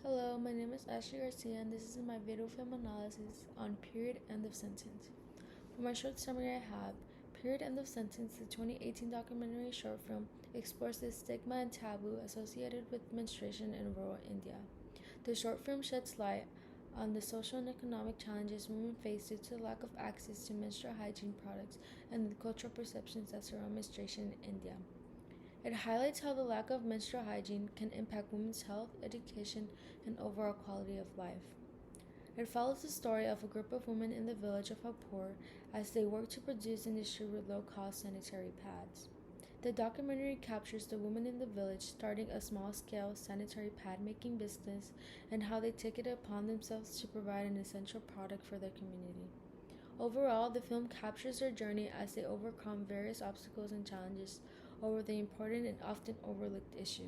Hello, my name is Ashley Garcia, and this is my video film analysis on Period End of Sentence. For my short summary, I have Period End of Sentence, the 2018 documentary short film, explores the stigma and taboo associated with menstruation in rural India. The short film sheds light on the social and economic challenges women face due to the lack of access to menstrual hygiene products and the cultural perceptions that surround menstruation in India. It highlights how the lack of menstrual hygiene can impact women's health, education, and overall quality of life. It follows the story of a group of women in the village of Hapur as they work to produce and distribute low-cost sanitary pads. The documentary captures the women in the village starting a small-scale sanitary pad-making business and how they take it upon themselves to provide an essential product for their community. Overall, the film captures their journey as they overcome various obstacles and challenges over the important and often overlooked issue.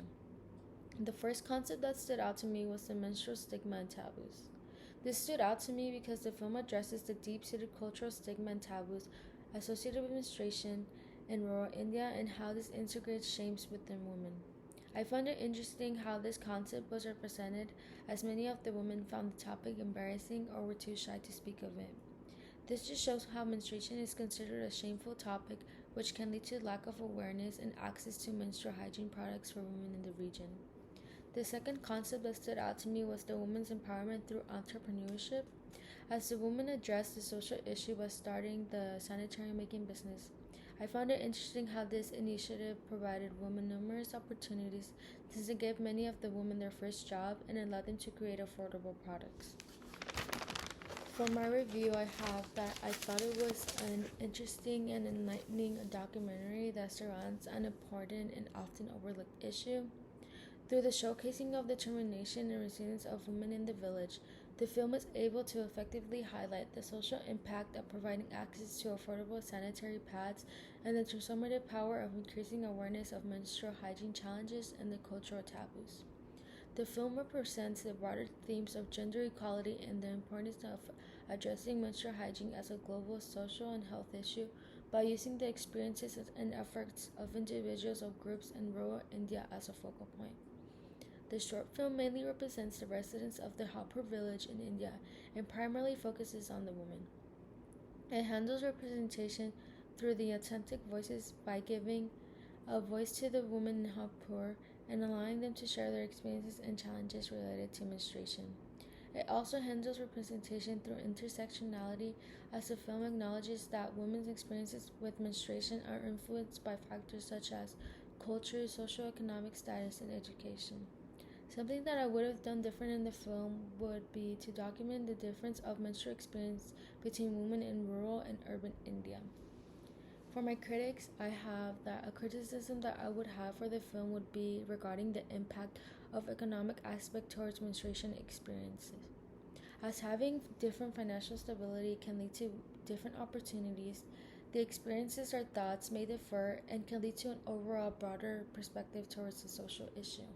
The first concept that stood out to me was the menstrual stigma and taboos. This stood out to me because the film addresses the deep-seated cultural stigma and taboos associated with menstruation in rural India and how this integrates shames within women. I found it interesting how this concept was represented, as many of the women found the topic embarrassing or were too shy to speak of it. This just shows how menstruation is considered a shameful topic, which can lead to lack of awareness and access to menstrual hygiene products for women in the region. The second concept that stood out to me was the women's empowerment through entrepreneurship, as the women addressed the social issue by starting the sanitary making business. I found it interesting how this initiative provided women numerous opportunities since it gave many of the women their first job and allowed them to create affordable products. For my review, I have that I thought it was an interesting and enlightening documentary that surrounds an important and often overlooked issue. Through the showcasing of determination and resilience of women in the village, the film is able to effectively highlight the social impact of providing access to affordable sanitary pads and the transformative power of increasing awareness of menstrual hygiene challenges and the cultural taboos. The film represents the broader themes of gender equality and the importance of addressing menstrual hygiene as a global social and health issue by using the experiences and efforts of individuals or groups in rural India as a focal point. The short film mainly represents the residents of the Hapur village in India and primarily focuses on the women. It handles representation through the authentic voices by giving a voice to the women in Hapur and allowing them to share their experiences and challenges related to menstruation. It also handles representation through intersectionality, as the film acknowledges that women's experiences with menstruation are influenced by factors such as culture, socioeconomic status, and education. Something that I would have done different in the film would be to document the difference of menstrual experience between women in rural and urban India. For my critics, I have that a criticism that I would have for the film would be regarding the impact of economic aspect towards menstruation experiences. As having different financial stability can lead to different opportunities, the experiences or thoughts may differ and can lead to an overall broader perspective towards the social issue.